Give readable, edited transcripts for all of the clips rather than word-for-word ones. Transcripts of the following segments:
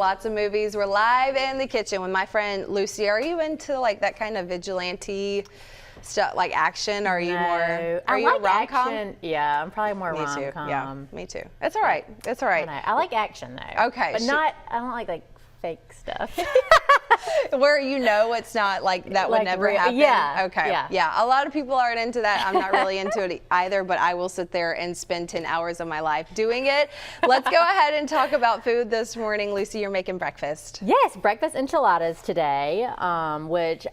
Lots of movies. We're live in the kitchen with my friend Lucy. Are you into like that kind of vigilante stuff, like action? Are you more? Are you like a rom-com? action. Yeah, I'm probably more Me too. rom-com. Yeah, me too. It's all right. It's all right. I like action though. Okay, but not. I don't like fake stuff. Where it's not like that would never happen. Yeah. Okay. Yeah. A lot of people aren't into that. I'm not really into it either, but I will sit there and spend 10 hours of my life doing it. Let's go ahead and talk about food this morning. Lucy, you're making breakfast. Yes, breakfast enchiladas today, which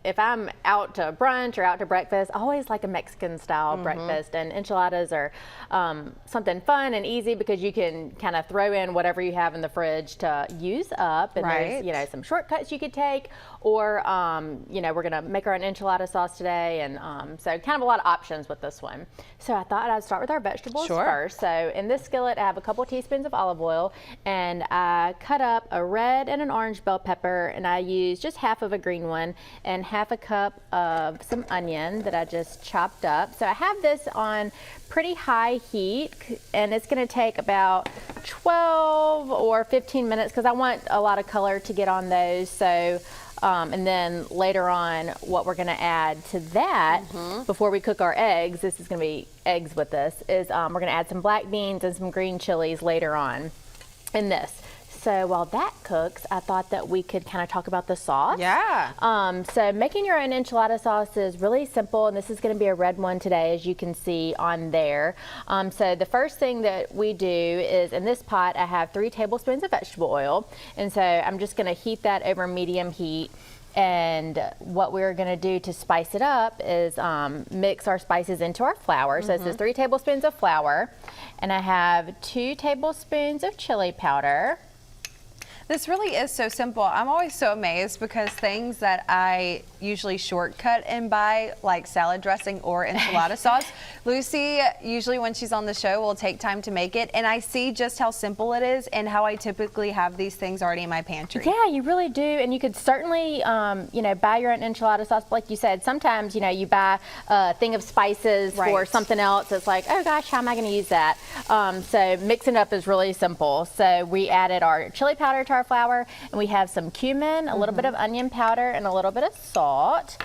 if I'm out to brunch or out to breakfast, I always like a Mexican style breakfast, and enchiladas are something fun and easy because you can kind of throw in whatever you have in the fridge to use up, and there's some shortcuts you could take, or we're gonna make our own enchilada sauce today, and so kind of a lot of options with this one. So I thought I'd start with our vegetables first. So in this skillet, I have a couple teaspoons of olive oil, and I cut up a red and an orange bell pepper, and I use just half of a green one, and half a cup of some onion that I just chopped up. So I have this on pretty high heat, and it's going to take about 12 or 15 minutes because I want a lot of color to get on those. So and then later on, what we're going to add to that before we cook our eggs, this is going to be eggs with this, is we're going to add some black beans and some green chilies later on in this. So while that cooks, I thought that we could kind of talk about the sauce. Yeah. So making your own enchilada sauce is really simple, and this is going to be a red one today, as you can see on there. So the first thing that we do is, in this pot, I have 3 tablespoons of vegetable oil, and so I'm just going to heat that over medium heat. And what we're going to do to spice it up is mix our spices into our flour. So this is 3 tablespoons of flour, and I have 2 tablespoons of chili powder. This really is so simple. I'm always so amazed because things that I usually shortcut and buy, like salad dressing or enchilada sauce, Lucy, usually when she's on the show, will take time to make it. And I see just how simple it is and how I typically have these things already in my pantry. Yeah, you really do. And you could certainly, buy your own enchilada sauce. But like you said, sometimes, you buy a thing of spices for something else. It's like, oh gosh, how am I going to use that? So mixing it up is really simple. So we added our chili powder to our flour, and we have some cumin, a little bit of onion powder, and a little bit of salt.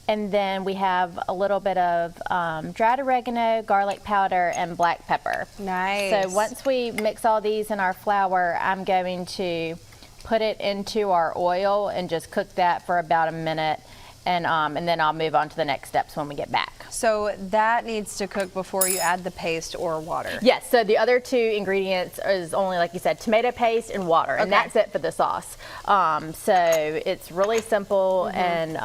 And then we have a little bit of dried oregano, garlic powder, and black pepper. Nice. So once we mix all these in our flour, I'm going to put it into our oil and just cook that for about a minute. And then I'll move on to the next steps when we get back. So that needs to cook before you add the paste or water? Yes, so the other 2 ingredients is only, like you said, tomato paste and water, and that's it for the sauce. So it's really simple, and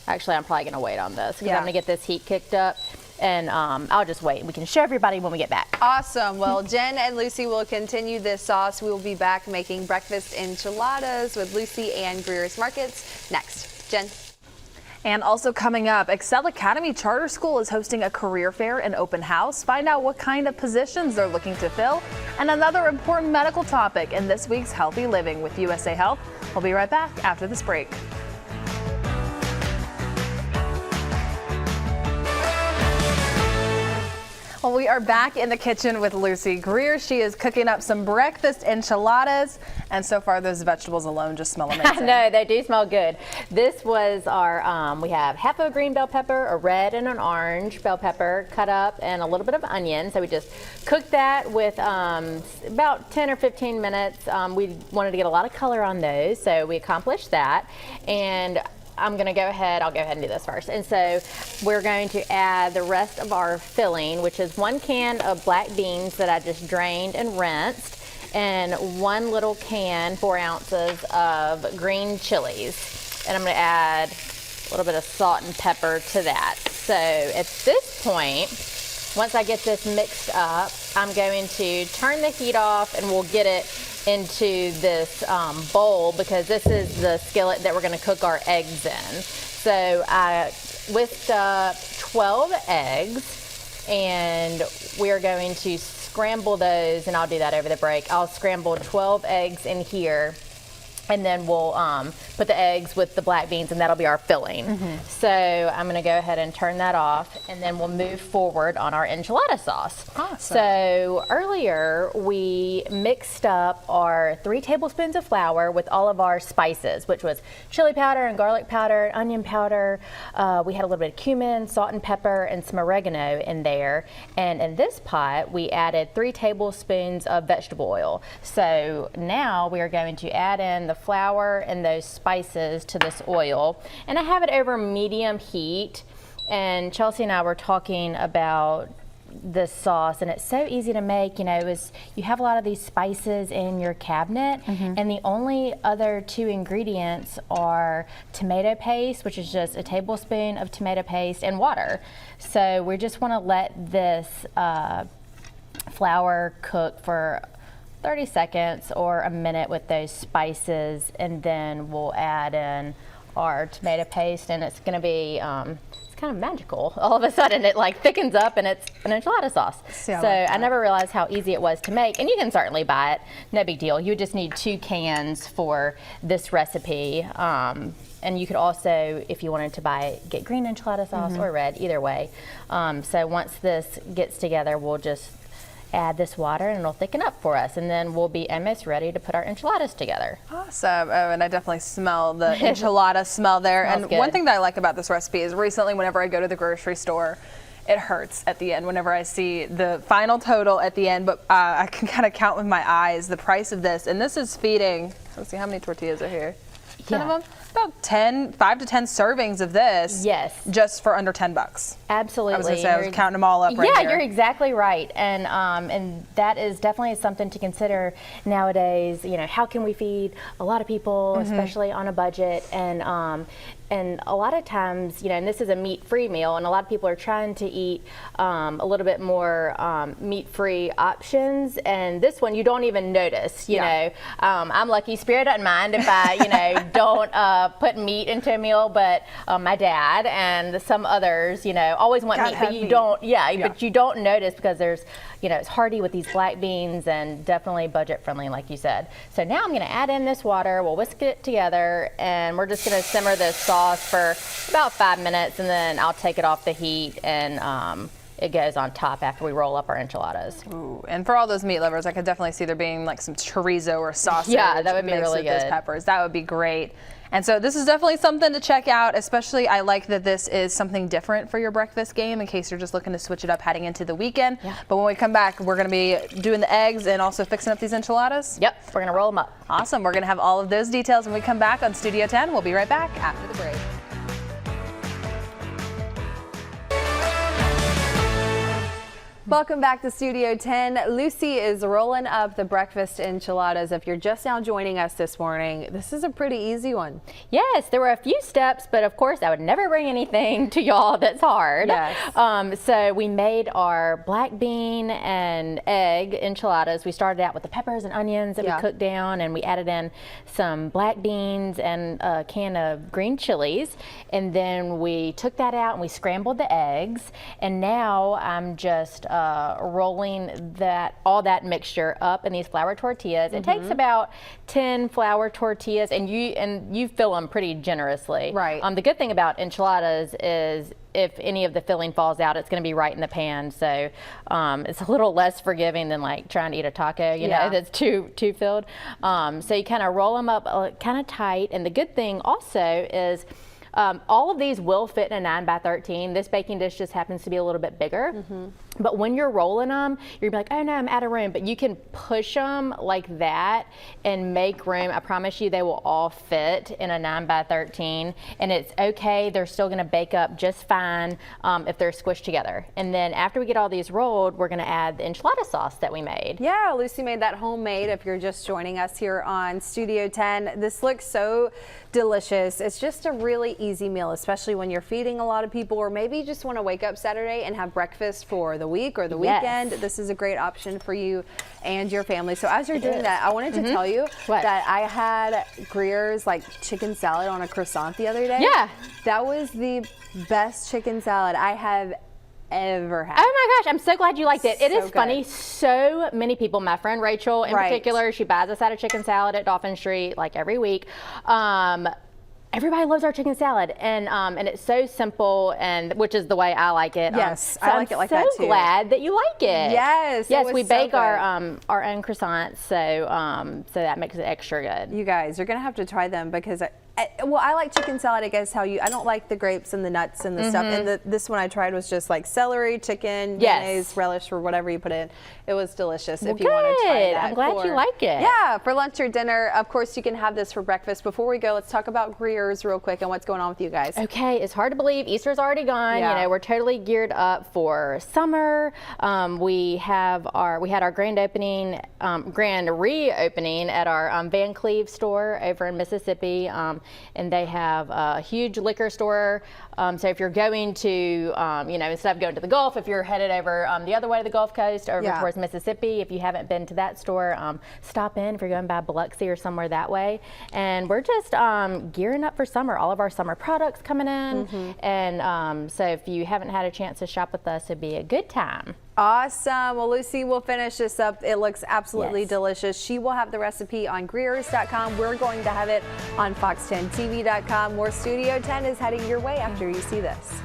actually I'm probably gonna wait on this because I'm gonna get this heat kicked up, and I'll just wait. We can show everybody when we get back. Awesome. Well, Jen and Lucy will continue this sauce. We will be back making breakfast enchiladas with Lucy and Greer's Markets next. Jen. And also coming up, Excel Academy Charter School is hosting a career fair and open house. Find out what kind of positions they're looking to fill, and another important medical topic in this week's Healthy Living with USA Health. We'll be right back after this break. Well, we are back in the kitchen with Lucy Greer. She is cooking up some breakfast enchiladas, and so far those vegetables alone just smell amazing. I know, they do smell good. This was our, we have half of a green bell pepper, a red and an orange bell pepper cut up, and a little bit of onion. So we just cooked that with about 10 or 15 minutes. We wanted to get a lot of color on those, so we accomplished that. And I'll go ahead and do this first. And so we're going to add the rest of our filling, which is 1 can of black beans that I just drained and rinsed, and 1 little can, 4 ounces of green chilies. And I'm going to add a little bit of salt and pepper to that. So at this point, once I get this mixed up, I'm going to turn the heat off, and we'll get it into this bowl, because this is the skillet that we're going to cook our eggs in. So I whisked up 12 eggs, and we're going to scramble those, and I'll do that over the break. I'll scramble 12 eggs in here And then we'll put the eggs with the black beans, and that'll be our filling. So I'm going to go ahead and turn that off, and then we'll move forward on our enchilada sauce. Awesome. So earlier we mixed up our 3 tablespoons of flour with all of our spices, which was chili powder and garlic powder, onion powder. We had a little bit of cumin, salt and pepper, and some oregano in there. And in this pot, we added 3 tablespoons of vegetable oil. So now we are going to add in the flour and those spices to this oil, and I have it over medium heat. And Chelsea and I were talking about this sauce, and it's so easy to make. You know, is you have a lot of these spices in your cabinet, and the only other 2 ingredients are tomato paste, which is just a tablespoon of tomato paste, and water. So we just want to let this flour cook for 30 seconds or a minute with those spices, and then we'll add in our tomato paste, and it's going to be it's kind of magical. All of a sudden it like thickens up and it's an enchilada sauce. See, I so like I never realized how easy it was to make, and you can certainly buy it, no big deal. You would just need 2 cans for this recipe. And you could also, if you wanted to buy, get green enchilada sauce or red, either way. So once this gets together, we'll just add this water and it'll thicken up for us, and then we'll be almost ready to put our enchiladas together. Awesome. Oh, and I definitely smell the enchilada smell there. Smells And good. one thing that I like about this recipe is recently whenever I go to the grocery store, it hurts at the end whenever I see the final total at the end, but I can kind of count with my eyes the price of this. And this is feeding, let's see how many tortillas are here. 10 Yeah. of them? About 5 to 10 servings of this. Yes. Just for under $10. Absolutely. I was going to say, I was counting them all up right Yeah, here. you're exactly right. And that is definitely something to consider nowadays. You know, how can we feed a lot of people, especially on a budget? And a lot of times, you know, and this is a meat-free meal, and a lot of people are trying to eat a little bit more meat-free options. And this one, you don't even notice, you know. I'm lucky. Spirit doesn't mind if I, you know, don't put meat into a meal, but my dad and some others, you know, always want Gotta meat, have but you meat. don't, but you don't notice because there's, you know, it's hearty with these black beans and definitely budget friendly, like you said. So now I'm going to add in this water. We'll whisk it together, and we're just going to simmer this sauce for about 5 minutes, and then I'll take it off the heat, and it goes on top after we roll up our enchiladas. Ooh, and for all those meat lovers, I could definitely see there being like some chorizo or sausage. Yeah, that would be mixed really with those good. peppers. That would be great. And so this is definitely something to check out, especially I like that this is something different for your breakfast game in case you're just looking to switch it up heading into the weekend. Yeah. But when we come back, we're going to be doing the eggs and also fixing up these enchiladas. Yep, we're going to roll them up. Awesome. We're going to have all of those details when we come back on Studio 10. We'll be right back after the break. Welcome back to Studio 10. Lucy is rolling up the breakfast enchiladas. If you're just now joining us this morning, this is a pretty easy one. Yes, there were a few steps, but of course I would never bring anything to y'all that's hard. Yes. So we made our black bean and egg enchiladas. We started out with the peppers and onions that we cooked down, and we added in some black beans and a can of green chilies. And then we took that out and we scrambled the eggs. And now I'm just rolling all that mixture up in these flour tortillas. It takes about 10 flour tortillas, and you fill them pretty generously. Right. The good thing about enchiladas is if any of the filling falls out, it's going to be right in the pan. So it's a little less forgiving than like trying to eat a taco, you know, that's too filled. So you kind of roll them up kind of tight. And the good thing also is all of these will fit in a 9x13. This baking dish just happens to be a little bit bigger. But when you're rolling them, you're gonna be like, oh no, I'm out of room. But you can push them like that and make room. I promise you they will all fit in a 9x13. And it's okay, they're still gonna bake up just fine if they're squished together. And then after we get all these rolled, we're gonna add the enchilada sauce that we made. Yeah, Lucy made that homemade. If you're just joining us here on Studio 10, this looks so delicious. It's just a really easy meal, especially when you're feeding a lot of people, or maybe you just want to wake up Saturday and have breakfast for the week or the weekend. This is a great option for you and your family. So as you're doing that, I wanted to tell you that I had Greer's like chicken salad on a croissant the other day. Yeah. That was the best chicken salad I have ever had. Oh my gosh, I'm so glad you liked it. It So is funny. good. So many people, my friend Rachel in Right. particular, she buys us out of chicken salad at Dolphin Street like every week. Everybody loves our chicken salad, and it's so simple, and which is the way I like it. Yes, so I like it like so that too. glad that you like it. Yes, it yes, was we so bake good. our own croissants, so that makes it extra good. You guys, you're gonna have to try them because I like chicken salad. I guess I don't like the grapes and the nuts and the stuff. And this one I tried was just like celery, chicken, Yes. mayonnaise, relish, or whatever you put in. It was delicious. Well, if you want to try good. that, I'm glad you like it. Yeah, for lunch or dinner. Of course, you can have this for breakfast. Before we go, let's talk about Greer's real quick and what's going on with you guys. Okay, it's hard to believe Easter's already gone. Yeah. You know, we're totally geared up for summer. We had our grand reopening at our Van Cleve store over in Mississippi, and they have a huge liquor store. So if you're going to, instead of going to the Gulf, if you're headed over the other way to the Gulf Coast, over towards Mississippi, if you haven't been to that store, stop in if you're going by Biloxi or somewhere that way. And we're just gearing up for summer. All of our summer products coming in, and so if you haven't had a chance to shop with us, it'd be a good time. Awesome. Well, Lucy will finish this up. It looks absolutely Yes. delicious. She will have the recipe on Greers.com. We're going to have it on Fox10TV.com. More Studio 10 is heading your way after you see this.